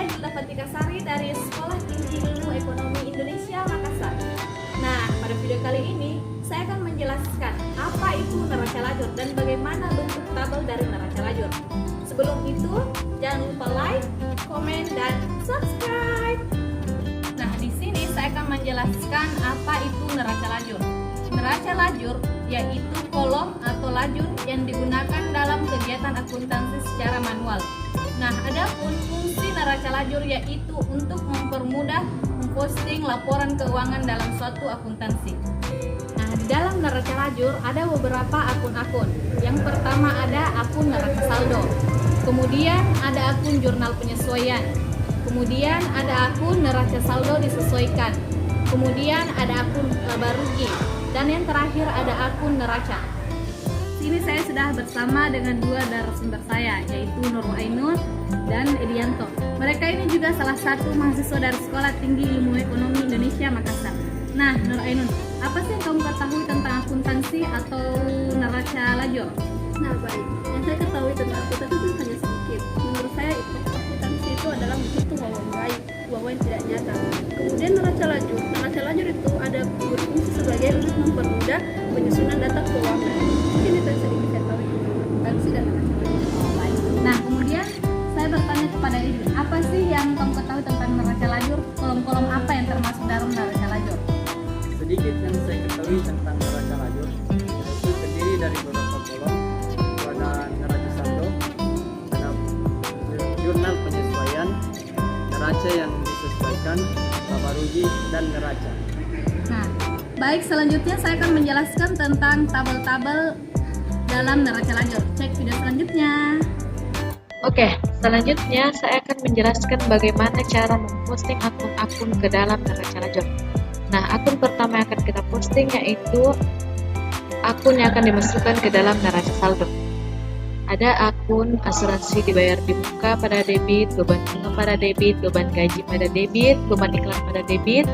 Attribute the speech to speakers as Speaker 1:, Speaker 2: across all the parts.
Speaker 1: Julda Fatika Sari dari Sekolah Tinggi Ilmu Ekonomi Indonesia Makassar. Nah, pada video kali ini saya akan menjelaskan apa itu neraca lajur dan bagaimana bentuk tabel dari neraca lajur. Sebelum itu, jangan lupa like, komen, dan subscribe. Nah, di sini saya akan menjelaskan apa itu neraca lajur. Neraca lajur yaitu kolom atau lajur yang digunakan dalam kegiatan akuntansi secara manual. Nah, adapun fungsi neraca lajur yaitu untuk mempermudah memposting laporan keuangan dalam suatu akuntansi. Nah, di dalam neraca lajur ada beberapa akun-akun. Yang pertama ada akun neraca saldo. Kemudian ada akun jurnal penyesuaian. Kemudian ada akun neraca saldo disesuaikan. Kemudian ada akun laba rugi. Dan yang terakhir ada akun neraca. Sini saya sudah bersama dengan dua narasumber saya, yaitu Nurul Ainun dan Edianto. Mereka ini juga salah satu mahasiswa dari Sekolah Tinggi Ilmu Ekonomi Indonesia Makassar. Nah, Nur Ainun, apa sih yang kamu ketahui tentang akuntansi atau neraca lajur?
Speaker 2: Nah, baik. Yang saya ketahui tentang akuntansi itu hanya sedikit. Menurut saya, akuntansi itu adalah menghitung uang gaib, uang yang tidak nyata. Kemudian neraca lajur itu ada berfungsi sebagai untuk mempermudah penyusunan data keuangan. Mungkin itu yang sedikit saya tahu tentang akuntansi dan neraca lajur.
Speaker 1: Baik. Nah, kemudian saya bertanya kepada Edi, apa sih yang kamu ketahui tentang neraca lajur? Kolom-kolom apa yang termasuk dalam neraca lajur?
Speaker 3: Sedikit yang saya ketahui tentang neraca lajur yaitu terdiri dari beberapa kolom. Ada neraca saldo, ada jurnal penyesuaian, neraca yang disesuaikan, laba rugi, dan neraca.
Speaker 1: Nah, baik, selanjutnya saya akan menjelaskan tentang tabel-tabel dalam neraca lajur. Cek video selanjutnya.
Speaker 4: Oke, selanjutnya saya akan menjelaskan bagaimana cara memposting akun-akun ke dalam neraca lajur. Nah, akun pertama yang akan kita posting yaitu akun yang akan dimasukkan ke dalam neraca saldo. Ada akun asuransi dibayar di muka pada debit, beban bunga pada debit, beban gaji pada debit, beban iklan pada debit,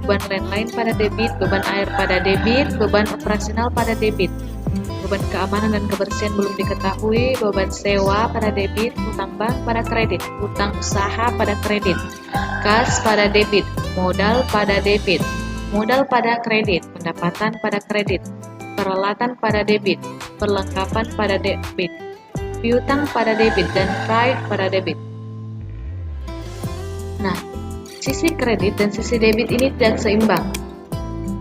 Speaker 4: beban lain-lain pada debit, beban air pada debit, beban operasional pada debit, beban keamanan dan kebersihan belum diketahui, beban sewa pada debit, utang bank pada kredit, utang usaha pada kredit, kas pada debit, modal pada debit, modal pada kredit, pendapatan pada kredit, peralatan pada debit, perlengkapan pada debit, piutang pada debit, dan pride pada debit. Nah, sisi kredit dan sisi debit ini tidak seimbang.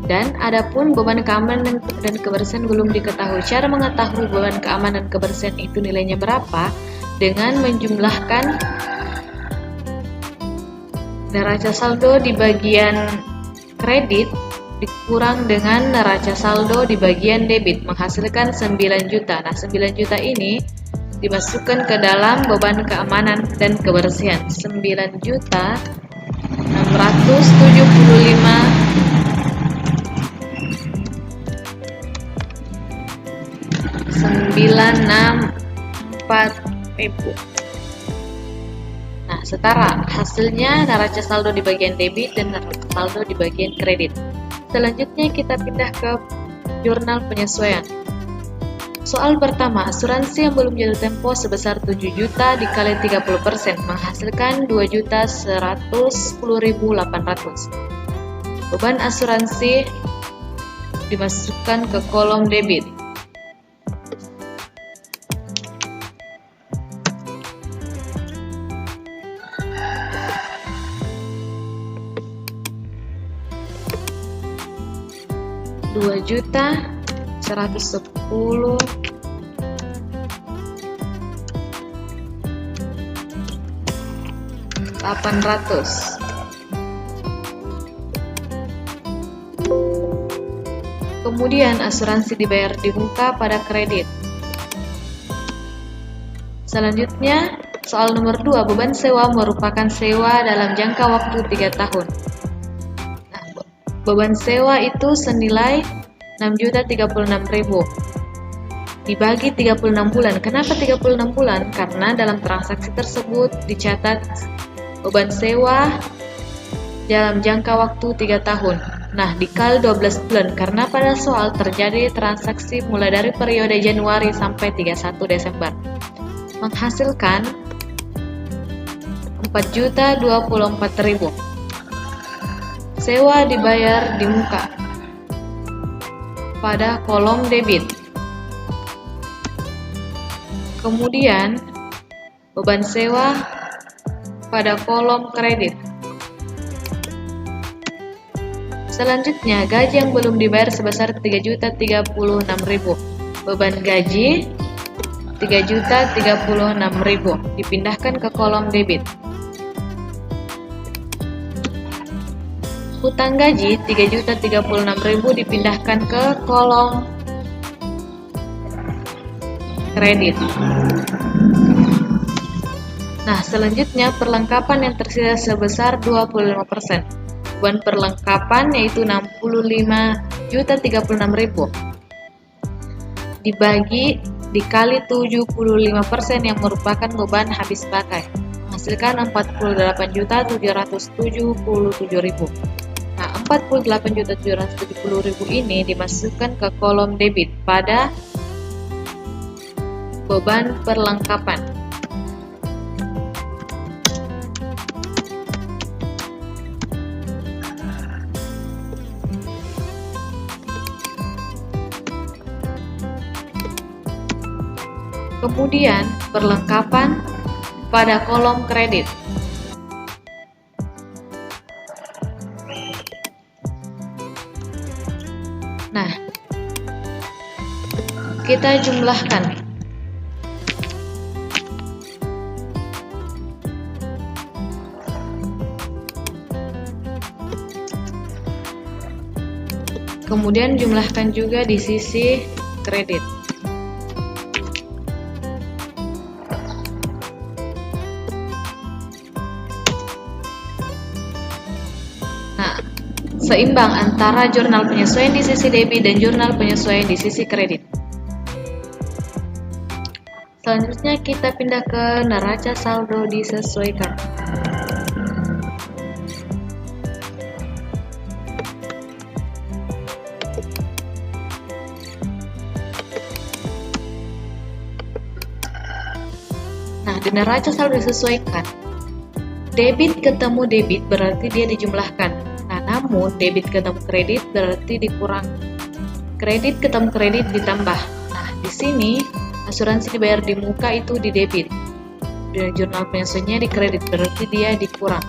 Speaker 4: Dan adapun beban keamanan dan kebersihan belum diketahui. Cara mengetahui beban keamanan dan kebersihan itu nilainya berapa dengan menjumlahkan neraca saldo di bagian kredit dikurang dengan neraca saldo di bagian debit menghasilkan 9 juta. Nah, 9 juta ini dimasukkan ke dalam beban keamanan dan kebersihan. 9 juta 675.964.000. Nah, setara hasilnya neraca saldo di bagian debit dan neraca saldo di bagian kredit. Selanjutnya kita pindah ke jurnal penyesuaian. Soal pertama, asuransi yang belum jatuh tempo sebesar 7 juta dikali 30% menghasilkan 2.110.800. Beban asuransi dimasukkan ke kolom debit. Rp2.110.800. Kemudian asuransi dibayar di muka pada kredit. Selanjutnya, soal nomor 2, beban sewa merupakan sewa dalam jangka waktu 3 tahun. Nah, beban sewa itu senilai 6.036.000 dibagi 36 bulan. Kenapa 36 bulan? Karena dalam transaksi tersebut dicatat beban sewa dalam jangka waktu 3 tahun. Nah, dikali 12 bulan karena pada soal terjadi transaksi mulai dari periode Januari sampai 31 Desember. Menghasilkan 4.024.000. Sewa dibayar di muka pada kolom debit. Kemudian beban sewa pada kolom kredit. Selanjutnya, gaji yang belum dibayar sebesar 3.036.000. Beban gaji 3.036.000 dipindahkan ke kolom debit. Hutang gaji 3.036.000 dipindahkan ke kolom kredit. Nah, selanjutnya perlengkapan yang tersisa sebesar 25%. Beban perlengkapan yaitu 65.036.000 dibagi dikali 75% yang merupakan beban habis pakai, menghasilkan 48.777.000. Nah, 48.777.000 ini dimasukkan ke kolom debit pada beban perlengkapan. Kemudian perlengkapan pada kolom kredit. Nah, kita jumlahkan. Kemudian jumlahkan juga di sisi kredit. Seimbang antara jurnal penyesuaian di sisi debit dan jurnal penyesuaian di sisi kredit. Selanjutnya kita pindah ke neraca saldo disesuaikan. Nah, di neraca saldo disesuaikan, debit ketemu debit berarti dia dijumlahkan. Namun debit ketemu kredit berarti dikurang. Kredit ketemu kredit ditambah. Nah, di sini asuransi dibayar di muka itu di debit. Dan jurnal penyesuaiannya di kredit berarti dia dikurang.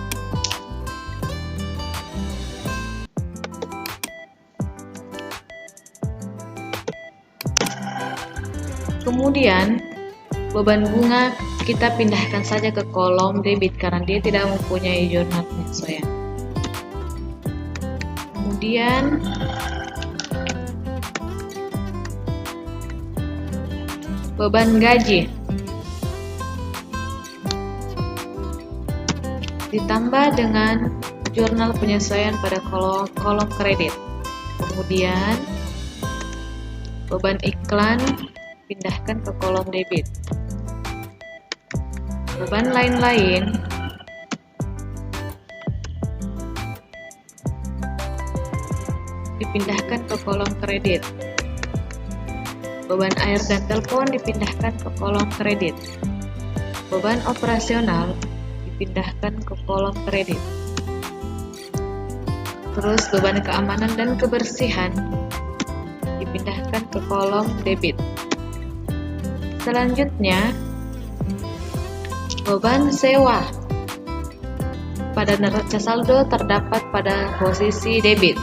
Speaker 4: Kemudian beban bunga kita pindahkan saja ke kolom debit karena dia tidak mempunyai jurnal penyesuaian. Kemudian beban gaji ditambah dengan jurnal penyesuaian pada kolom kredit. Kemudian beban iklan pindahkan ke kolom debit. Beban lain-lain dipindahkan ke kolom kredit. Beban air dan telepon dipindahkan ke kolom kredit. Beban operasional dipindahkan ke kolom kredit. Terus beban keamanan dan kebersihan dipindahkan ke kolom debit. Selanjutnya, beban sewa pada neraca saldo terdapat pada posisi debit,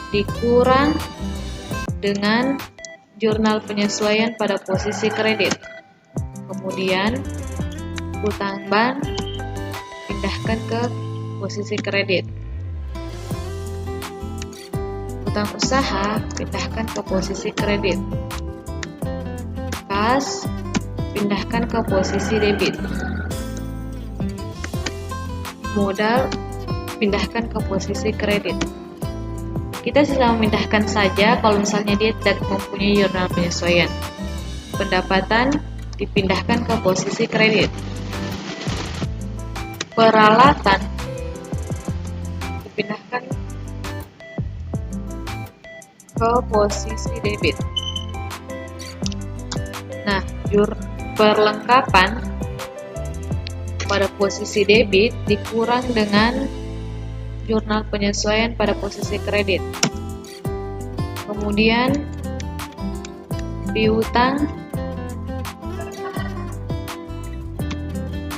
Speaker 4: dikurang dengan jurnal penyesuaian pada posisi kredit. Kemudian hutang bank pindahkan ke posisi kredit. Hutang usaha pindahkan ke posisi kredit. Kas pindahkan ke posisi debit. Modal pindahkan ke posisi kredit. Kita sila memindahkan saja kalau misalnya dia tidak mempunyai jurnal penyesuaian. Pendapatan dipindahkan ke posisi kredit. Peralatan dipindahkan ke posisi debit. Nah, perlengkapan pada posisi debit dikurang dengan jurnal penyesuaian pada posisi kredit. Kemudian piutang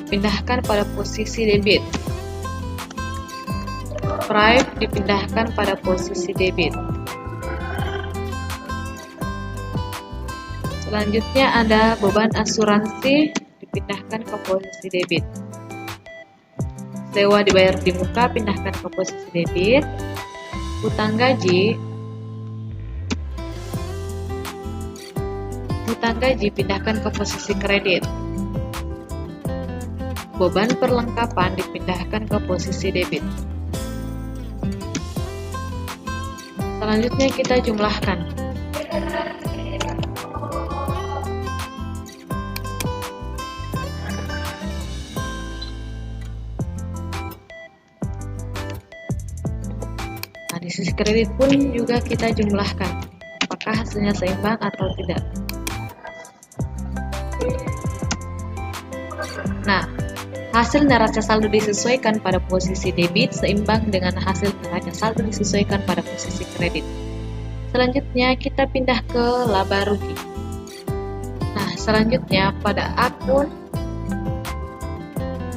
Speaker 4: dipindahkan pada posisi debit. Prive dipindahkan pada posisi debit. Selanjutnya ada beban asuransi dipindahkan ke posisi debit. Sewa dibayar di muka pindahkan ke posisi debit. Utang gaji pindahkan ke posisi kredit. Beban perlengkapan dipindahkan ke posisi debit. Selanjutnya kita jumlahkan. Nah, di sisi kredit pun juga kita jumlahkan. Apakah hasilnya seimbang atau tidak. Nah, hasil neraca saldo disesuaikan pada posisi debit seimbang dengan hasil neraca saldo disesuaikan pada posisi kredit. Selanjutnya kita pindah ke laba rugi. Nah, selanjutnya pada akun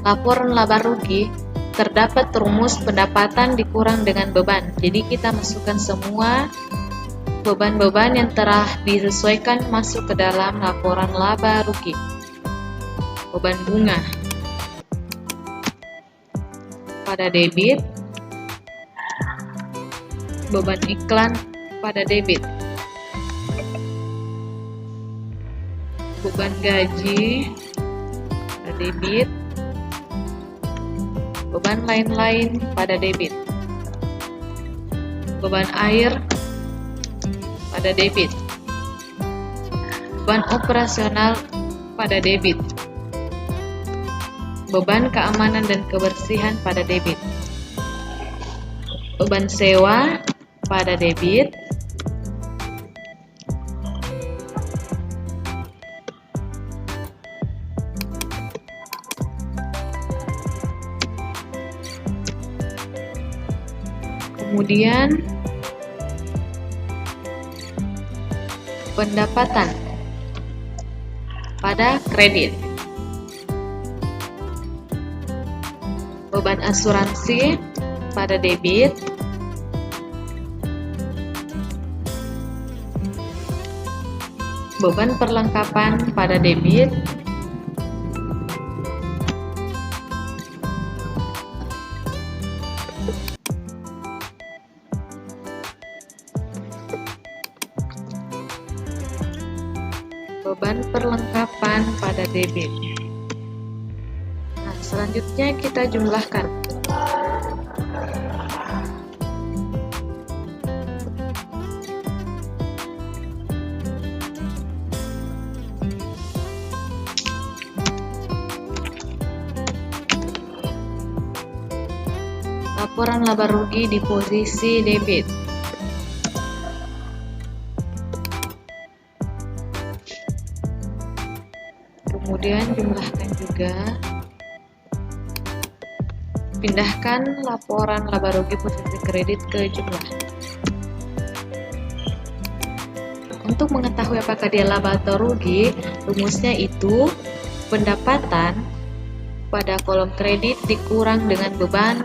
Speaker 4: laporan laba rugi terdapat rumus pendapatan dikurang dengan beban. Jadi kita masukkan semua beban-beban yang telah disesuaikan masuk ke dalam laporan laba rugi. Beban bunga pada debit, beban iklan pada debit, beban gaji pada debit, beban lain-lain pada debit, beban air pada debit, beban operasional pada debit, beban keamanan dan kebersihan pada debit, beban sewa pada debit, kemudian pendapatan pada kredit. Beban asuransi pada debit, beban perlengkapan pada debit, beban perlengkapan pada debit. Selanjutnya kita jumlahkan. Laporan laba rugi di posisi debit. Kemudian jumlahkan juga. Pindahkan laporan laba rugi posisi kredit ke jumlah. Untuk mengetahui apakah dia laba atau rugi, rumusnya itu pendapatan pada kolom kredit dikurang dengan beban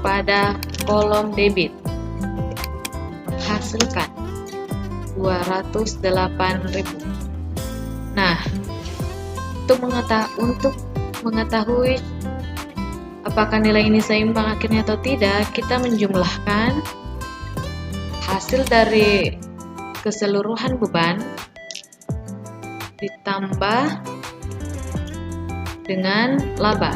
Speaker 4: pada kolom debit. Hasilkan 208.000. Nah, untuk mengetahui apakah nilai ini seimbang akhirnya atau tidak, kita menjumlahkan hasil dari keseluruhan beban ditambah dengan laba.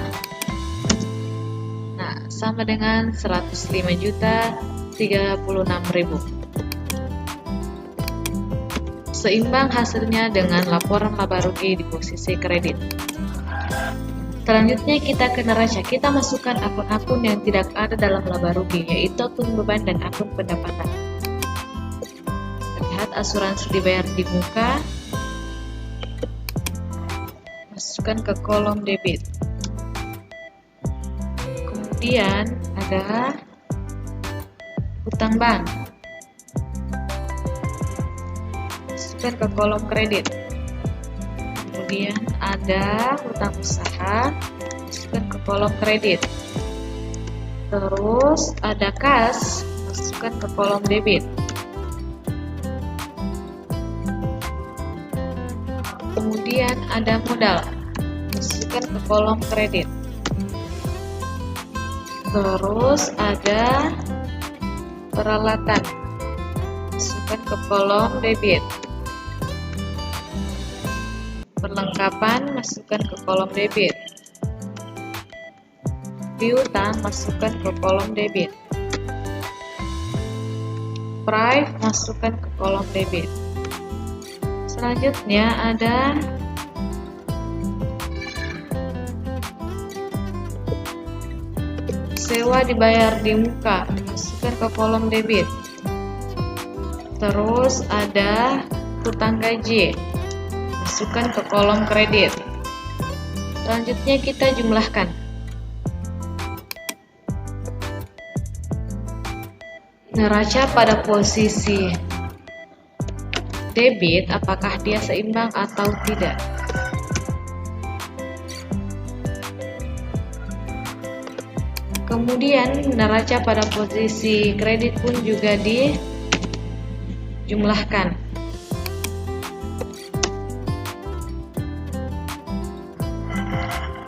Speaker 4: Nah, sama dengan 105.036.000. Seimbang hasilnya dengan laporan laba rugi di posisi kredit. Selanjutnya kita ke neraca. Kita masukkan akun-akun yang tidak ada dalam laba rugi, yaitu akun beban dan akun pendapatan. Lihat asuransi dibayar di muka, masukkan ke kolom debit. Kemudian ada hutang bank, masukkan ke kolom kredit. Kemudian ada hutang usaha, masukkan ke kolom kredit. Terus ada kas, masukkan ke kolom debit. Kemudian ada modal, masukkan ke kolom kredit. Terus ada peralatan, masukkan ke kolom debit. Perlengkapan, masukkan ke kolom debit. Piutang, masukkan ke kolom debit. Price, masukkan ke kolom debit. Selanjutnya ada sewa dibayar di muka, masukkan ke kolom debit. Terus ada hutang gaji, masukkan ke kolom kredit. Selanjutnya kita jumlahkan. Neraca pada posisi debit, apakah dia seimbang atau tidak? Kemudian neraca pada posisi kredit pun juga dijumlahkan.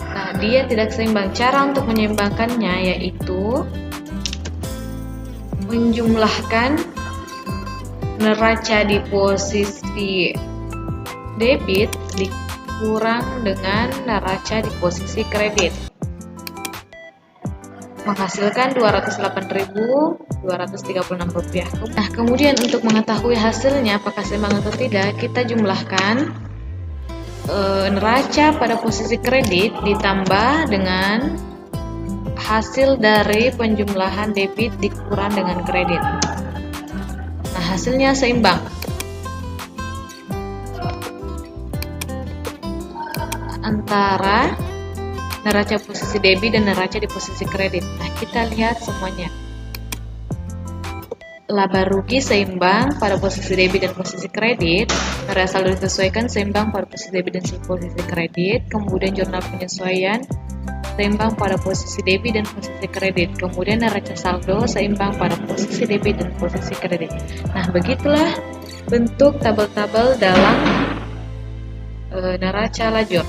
Speaker 4: Nah, dia tidak seimbang. Cara untuk menyeimbangkannya yaitu menjumlahkan neraca di posisi debit dikurang dengan neraca di posisi kredit, menghasilkan Rp208.236. Nah, kemudian untuk mengetahui hasilnya apakah seimbang atau tidak, kita jumlahkan neraca pada posisi kredit ditambah dengan hasil dari penjumlahan debit dikurang dengan kredit. Nah, hasilnya seimbang. Antara neraca posisi debit dan neraca di posisi kredit. Nah, kita lihat semuanya. Laba rugi seimbang pada posisi debit dan posisi kredit. Neraca saldo disesuaikan seimbang pada posisi debit dan posisi kredit. Kemudian jurnal penyesuaian seimbang pada posisi debit dan posisi kredit. Kemudian neraca saldo seimbang pada posisi debit dan posisi kredit. Nah, begitulah bentuk tabel-tabel dalam neraca lajur.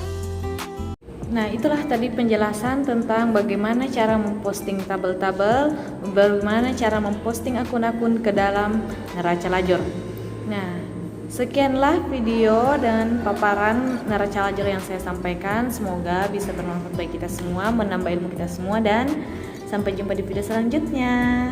Speaker 1: Nah, itulah tadi penjelasan tentang bagaimana cara memposting tabel-tabel, bagaimana cara memposting akun-akun ke dalam neraca lajur. Nah, sekianlah video dan paparan neraca lajur yang saya sampaikan. Semoga bisa bermanfaat bagi kita semua, menambah ilmu kita semua, dan sampai jumpa di video selanjutnya.